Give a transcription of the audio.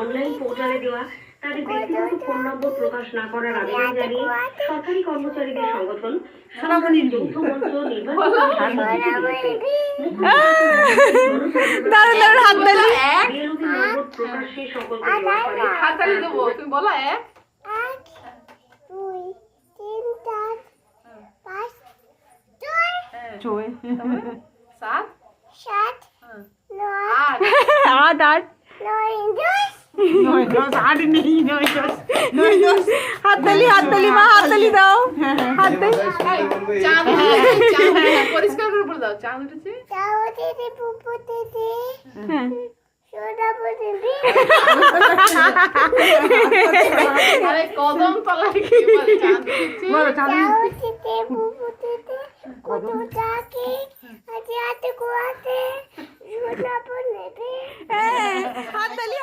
Online পোর্টালে দেওয়া তাদের ব্যক্তিগত ফোন নম্বর প্রকাশ না করার আবেদন জানিয়ে সরকারি কর্মচারীদের সংগঠন সোনামণির যৌথ মঞ্চ প্রকাশ্যে সকলকে হাততালি দেবো, তুমি বলো 1 2 3 4 5 6 7 7 8 आठ आठ 9 10 हाथ तली माँ हाथ तली दाओ हाथ तली চাঁদ পরিষ্কার করে বলে দাও, চাঁদ উঠেছে। চাও দিদি পুপু দিদি সোনা দিদি আরে কদম তলায় কি বলে চাঁদ উঠেছে। চাও দিদি পুপু দিদি কত টাকি আজ হাতে কোয়াতে সোনা দিদি हाथ तली